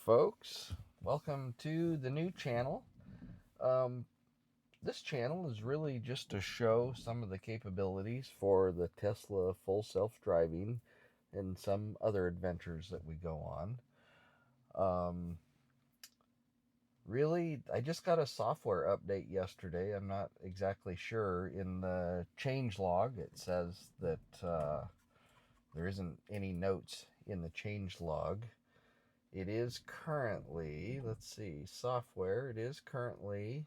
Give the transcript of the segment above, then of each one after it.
folks. Welcome to the new channel. This channel is really just to show some of the capabilities for the Tesla full self-driving and some other adventures that we go on. Really, I just got a software update yesterday. I'm not exactly sure. In the change log, it says that there isn't any notes in the change log. It is currently, let's see, software. It is currently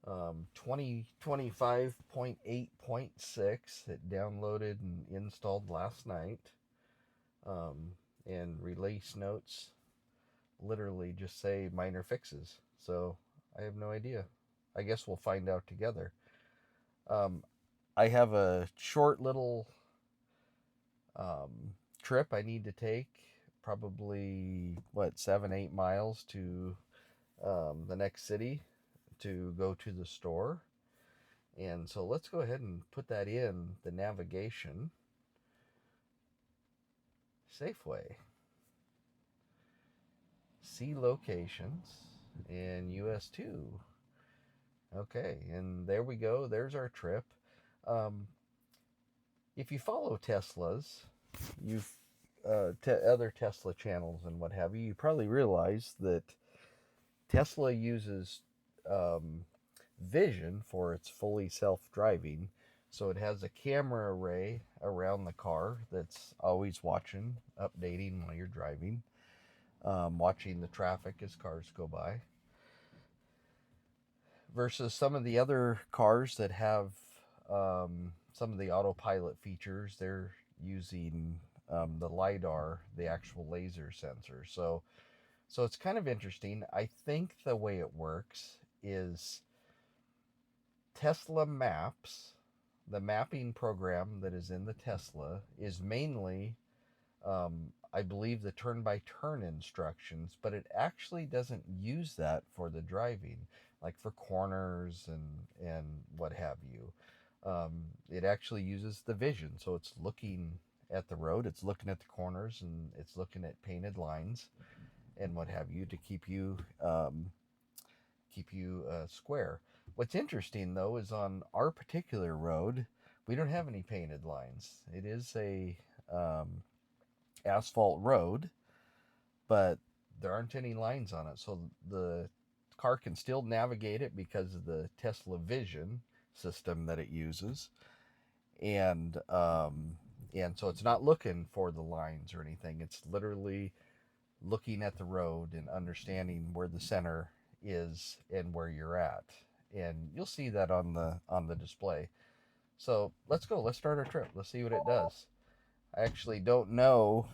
2025.8.6. It downloaded and installed last night. And release notes literally just say minor fixes. So I have no idea. I guess we'll find out together. I have a short little trip I need to take, probably 7-8 miles to the next city to go to the store. And so let's go ahead and put that in the navigation. Safeway, see locations, and US 2. Okay, and there we go. There's our trip. If you follow Teslas, other Tesla channels and what have you, you probably realize that Tesla uses vision for its fully self-driving. So it has a camera array around the car that's always watching, updating while you're driving, watching the traffic as cars go by. Versus some of the other cars that have some of the autopilot features, they're using the LiDAR, the actual laser sensor. So it's kind of interesting. I think the way it works is Tesla Maps, the mapping program that is in the Tesla, is mainly, I believe, the turn-by-turn instructions, but it actually doesn't use that for the driving, like for corners and what have you. It actually uses the vision, so it's looking at the road, it's looking at the corners, and it's looking at painted lines and what have you to keep you square. What's interesting though is on our particular road, we don't have any painted lines. It is a asphalt road, but there aren't any lines on it, so the car can still navigate it because of the Tesla Vision system that it uses, and so it's not looking for the lines or anything. It's literally looking at the road and understanding where the center is and where you're at, and you'll see that on the display. So let's go. Let's start our trip. Let's see what it does. I actually don't know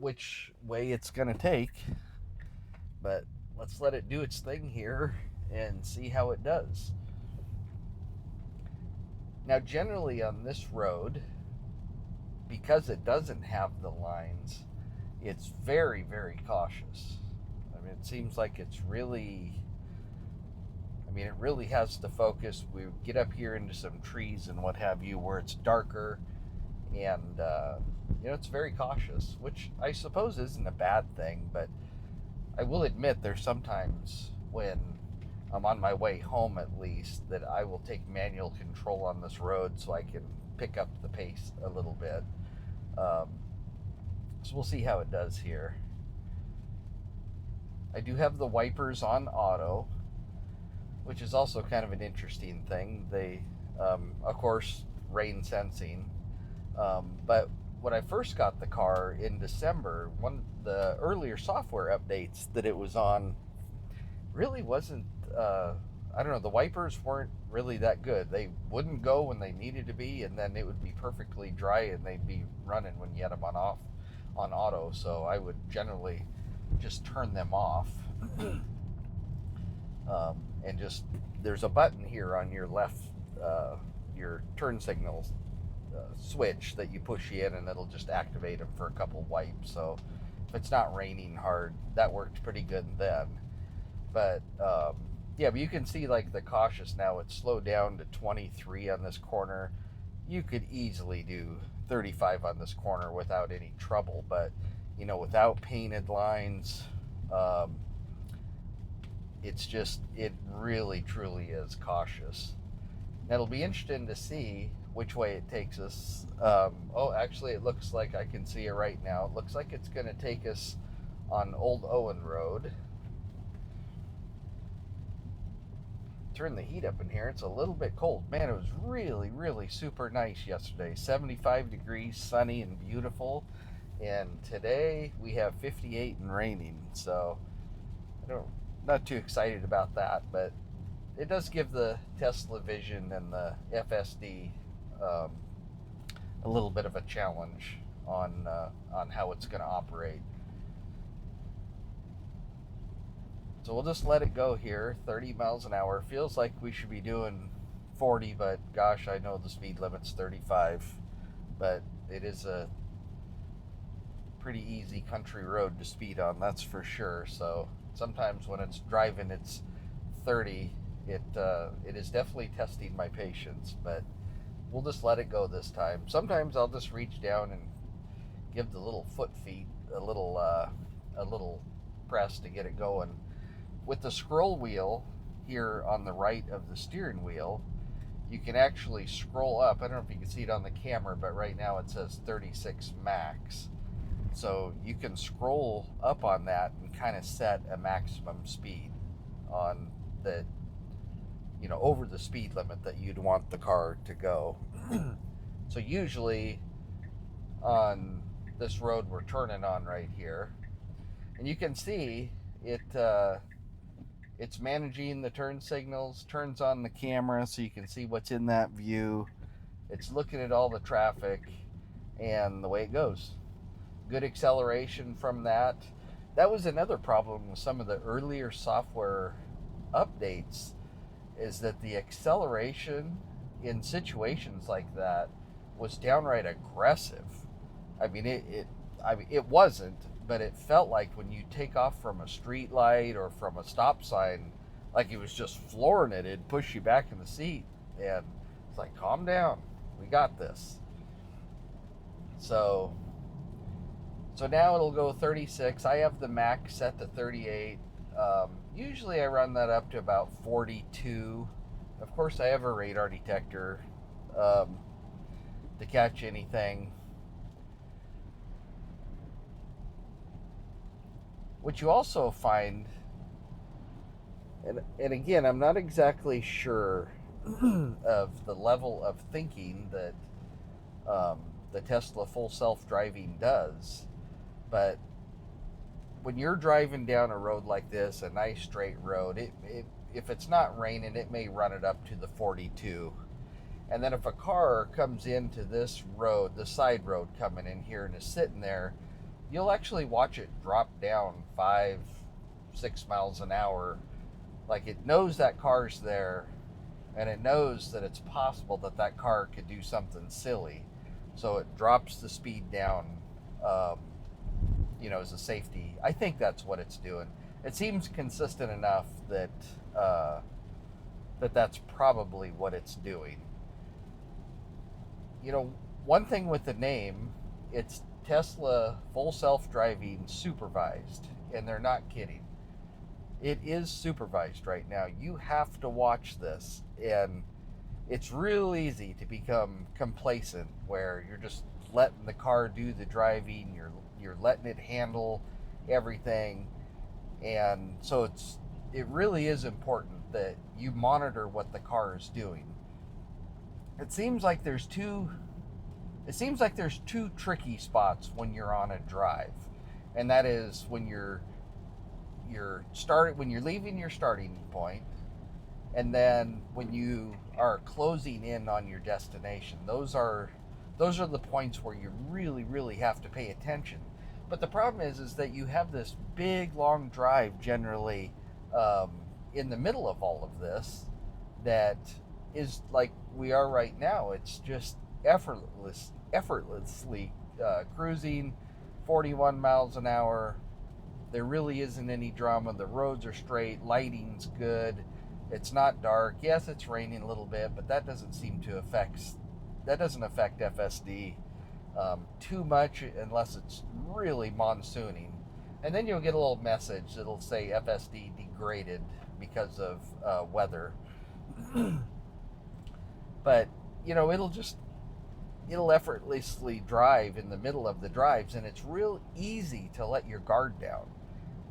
which way it's going to take, but let's let it do its thing here and see how it does. Now, generally on this road, because it doesn't have the lines, it's very, very cautious. I mean, it seems like it's really, it really has to focus. We get up here into some trees and what have you where it's darker, and it's very cautious, which I suppose isn't a bad thing, but I will admit there's sometimes when I'm on my way home, at least, that I will take manual control on this road so I can pick up the pace a little bit. So we'll see how it does here. I do have the wipers on auto, which is also kind of an interesting thing. They, of course, rain sensing. But when I first got the car in December, one of the earlier software updates that it was on really wasn't, I don't know, the wipers weren't really that good. They wouldn't go when they needed to be, and then it would be perfectly dry and they'd be running when you had them on auto. So I would generally just turn them off. And just, there's a button here on your left, your turn signals switch that you push in, and it'll just activate them for a couple wipes. So if it's not raining hard, that worked pretty good then. But yeah, but you can see like the cautious now, it's slowed down to 23 on this corner. You could easily do 35 on this corner without any trouble, but without painted lines. Um, it really, truly is cautious. And it'll be interesting to see which way it takes us. Oh, actually, it looks like I can see it right now. It looks like it's going to take us on Old Owen Road. Turn the heat up in here. It's a little bit cold. Man, it was really, really super nice yesterday. 75 degrees, sunny and beautiful. And today we have 58 and raining. So not too excited about that, but it does give the Tesla Vision and the FSD um, a little bit of a challenge on how it's going to operate. So we'll just let it go here. 30 miles an hour. Feels like we should be doing 40, but gosh, I know the speed limit's 35. But it is a pretty easy country road to speed on, that's for sure. So sometimes when it's driving, it's 30. It is definitely testing my patience, but we'll just let it go this time. Sometimes I'll just reach down and give the little foot feet a little press to get it going. With the scroll wheel here on the right of the steering wheel, you can actually scroll up. I don't know if you can see it on the camera, but right now it says 36 max. So you can scroll up on that and kind of set a maximum speed on the, over the speed limit that you'd want the car to go. So usually on this road we're turning on right here, and you can see it's managing the turn signals, turns on the camera so you can see what's in that view. It's looking at all the traffic and the way it goes. Good acceleration from that. That was another problem with some of the earlier software updates, is that the acceleration in situations like that was downright aggressive. I mean, it wasn't, but it felt like when you take off from a street light or from a stop sign, like it was just flooring it. It'd push you back in the seat, and it's like, calm down, we got this. So now it'll go 36. I have the max set to 38. Usually I run that up to about 42. Of course, I have a radar detector to catch anything. What you also find, and again, I'm not exactly sure of the level of thinking that the Tesla full self-driving does, but when you're driving down a road like this, a nice straight road, if it's not raining, it may run it up to the 42. And then if a car comes into this road, the side road coming in here, and is sitting there, you'll actually watch it drop down 5-6 miles an hour. Like, it knows that car's there, and it knows that it's possible that that car could do something silly. So it drops the speed down, as a safety. I think that's what it's doing. It seems consistent enough that that's probably what it's doing. One thing with the name, it's Tesla full self-driving supervised, and they're not kidding. It is supervised right now. You have to watch this, and it's real easy to become complacent where you're just letting the car do the driving, you're letting it handle everything. And so it really is important that you monitor what the car is doing. It seems like there's two tricky spots when you're on a drive. And that is when you're leaving your starting point, and then when you are closing in on your destination. Those are the points where you really, really have to pay attention. But the problem is that you have this big, long drive generally in the middle of all of this that is like we are right now. It's just effortlessly cruising 41 miles an hour. There really isn't any drama. The roads are straight. Lighting's good. It's not dark. Yes, it's raining a little bit, but that doesn't affect FSD. too much unless it's really monsooning. And then you'll get a little message that'll say FSD degraded because of weather. But, it'll effortlessly drive in the middle of the drives, and it's real easy to let your guard down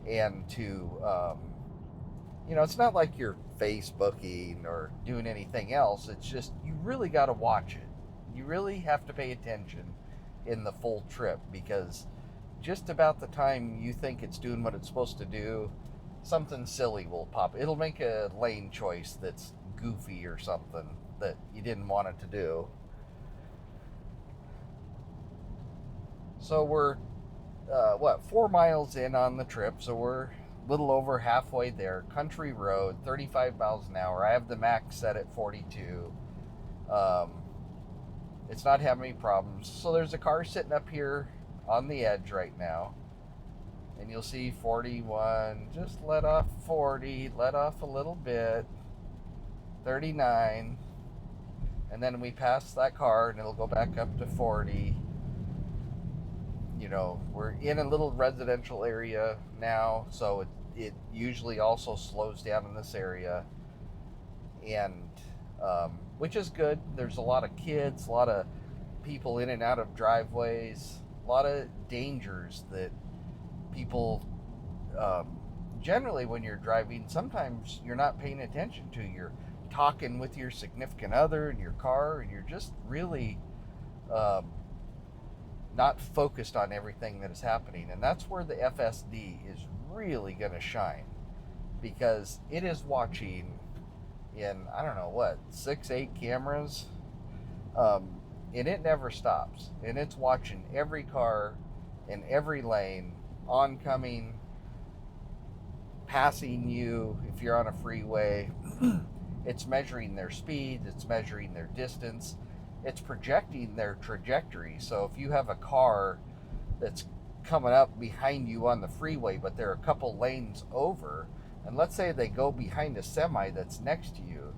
and to, it's not like you're Facebooking or doing anything else. It's just you really got to watch it. You really have to pay attention in the full trip, because just about the time you think it's doing what it's supposed to do, something silly will pop. It'll make a lane choice that's goofy or something that you didn't want it to do. So we're 4 miles in on the trip, so we're a little over halfway there. Country road, 35 miles an hour. I have the max set at 42. It's not having any problems. So there's a car sitting up here on the edge right now, and you'll see 41, just let off 40, let off a little bit, 39, and then we pass that car and it'll go back up to 40. We're in a little residential area now, so it usually also slows down in this area, and which is good. There's a lot of kids, a lot of people in and out of driveways, a lot of dangers that people generally, when you're driving, sometimes you're not paying attention to. You're talking with your significant other in your car, and you're just really not focused on everything that is happening. And that's where the FSD is really going to shine, because it is watching in, I don't know what, 6-8 cameras, and it never stops, and it's watching every car in every lane, oncoming, passing you if you're on a freeway. It's measuring their speed, it's measuring their distance, it's projecting their trajectory. So if you have a car that's coming up behind you on the freeway, but they're a couple lanes over, and let's say they go behind a semi that's next to you,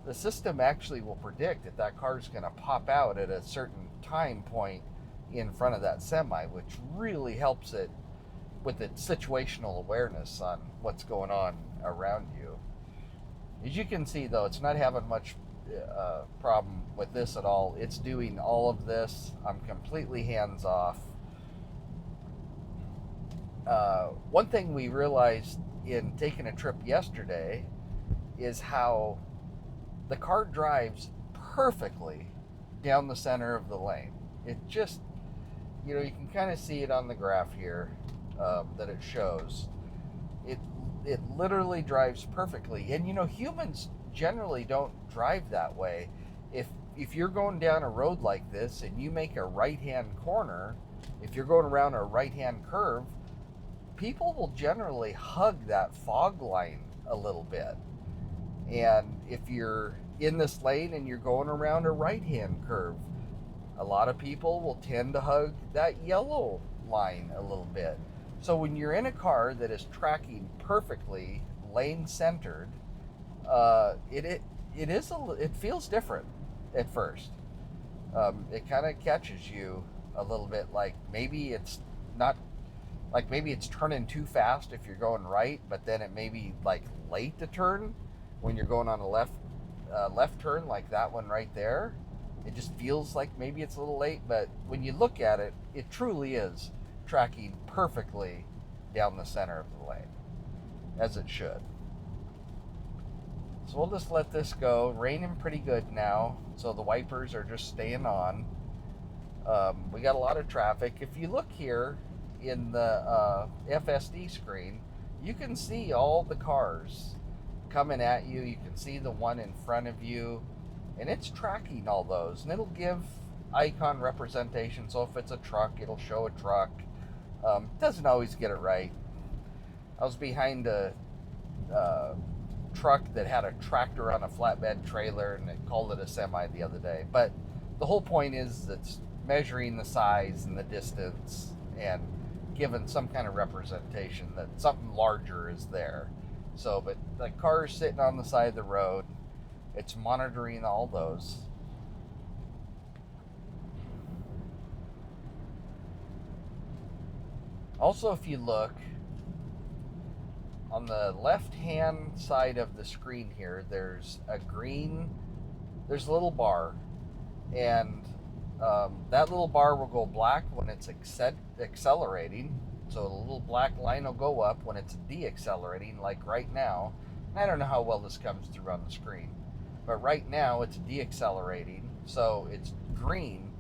the system actually will predict that that car is going to pop out at a certain time point in front of that semi, which really helps it with its situational awareness on what's going on around you. As you can see, though, it's not having much problem with this at all. It's doing all of this. I'm completely hands off. One thing we realized in taking a trip yesterday is how the car drives perfectly down the center of the lane. It just, you can kind of see it on the graph here that it shows. It literally drives perfectly. And humans generally don't drive that way. If you're going down a road like this and you make a right-hand corner, if you're going around a right-hand curve, people will generally hug that fog line a little bit. And if you're in this lane and you're going around a right-hand curve, a lot of people will tend to hug that yellow line a little bit. So when you're in a car that is tracking perfectly, lane centered, it feels different at first. It kind of catches you a little bit, like maybe it's not, like maybe it's turning too fast if you're going right, but then it may be like late to turn when you're going on a left turn, like that one right there. It just feels like maybe it's a little late, but when you look at it, it truly is tracking perfectly down the center of the lane, as it should. So we'll just let this go. Raining pretty good now, so the wipers are just staying on. We got a lot of traffic. If you look here in the FSD screen, you can see all the cars coming at you. You can see the one in front of you, and it's tracking all those, and it'll give icon representation. So if it's a truck, it'll show a truck. Doesn't always get it right. I was behind a truck that had a tractor on a flatbed trailer, and it called it a semi the other day. But the whole point is it's measuring the size and the distance and giving some kind of representation that something larger is there. So, but the car is sitting on the side of the road. It's monitoring all those. Also, if you look on the left hand side of the screen here, there's a there's a little bar, and that little bar will go black when it's accelerating. So the little black line will go up when it's deaccelerating, like right now. I don't know how well this comes through on the screen, but right now it's deaccelerating, so it's green.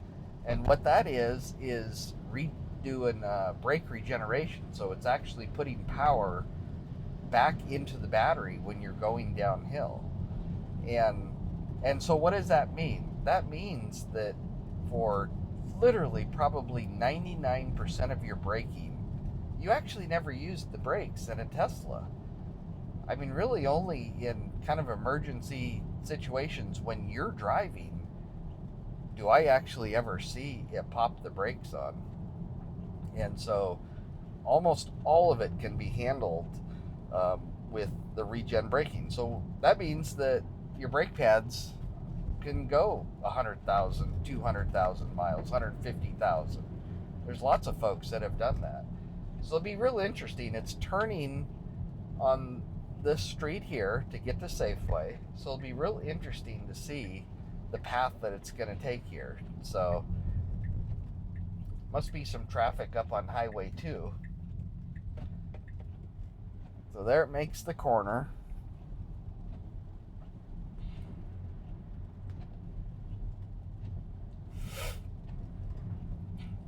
And what that is redoing brake regeneration. So it's actually putting power back into the battery when you're going downhill. And so what does that mean? That means that for literally probably 99% of your braking, you actually never used the brakes in a Tesla. I mean, really only in kind of emergency situations when you're driving do I actually ever see it pop the brakes on. And so almost all of it can be handled with the regen braking. So that means that your brake pads can go 100,000, 200,000 miles, 150,000. There's lots of folks that have done that. So it'll be real interesting. It's turning on this street here to get to Safeway. So it'll be real interesting to see the path that it's going to take here. So must be some traffic up on Highway 2. So there it makes the corner.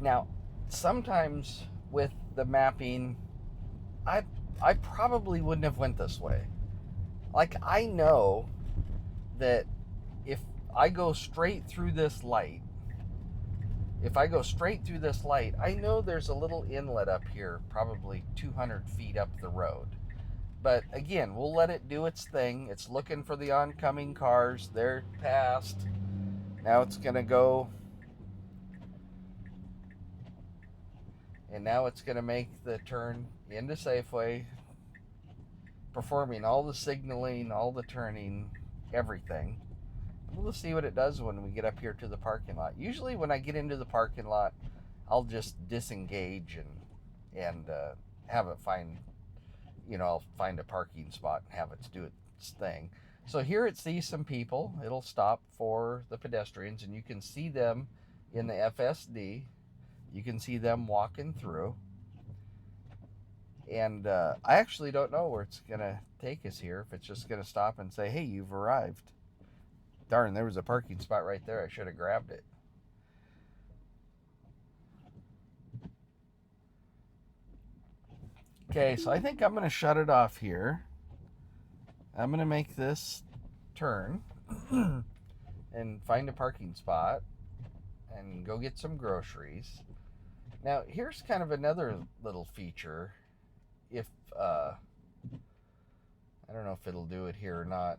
Now, sometimes with the mapping, I probably wouldn't have went this way. Like, I know that if I go straight through this light, I know there's a little inlet up here, probably 200 feet up the road. But again, we'll let it do its thing. It's looking for the oncoming cars. They're past. Now it's going to go. And now it's going to make the turn into Safeway, performing all the signaling, all the turning, everything. We'll see what it does when we get up here to the parking lot. Usually when I get into the parking lot, I'll just disengage and have it find, I'll find a parking spot and have it do its thing. So here it sees some people. It'll stop for the pedestrians, and you can see them in the FSD. You can see them walking through. And I actually don't know where it's going to take us here. If it's just going to stop and say, hey, you've arrived. Darn, there was a parking spot right there. I should have grabbed it. Okay, so I think I'm going to shut it off here. I'm going to make this turn and find a parking spot and go get some groceries. Now, here's kind of another little feature. If, I don't know if it'll do it here or not.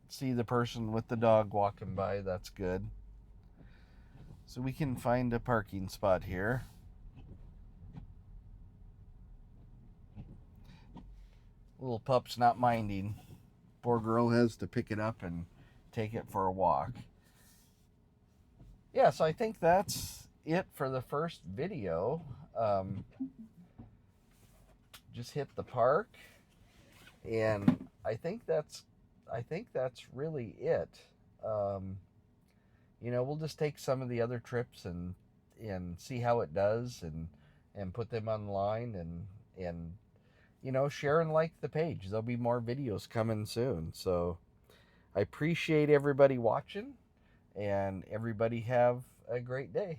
See the person with the dog walking by, that's good. So we can find a parking spot here. Little pup's not minding. Poor girl has to pick it up and take it for a walk. Yeah, so I think that's it for the first video. Just hit the park, and I think that's really it. We'll just take some of the other trips and see how it does, and put them online, and share and like the page. There'll be more videos coming soon. So I appreciate everybody watching, and everybody have a great day.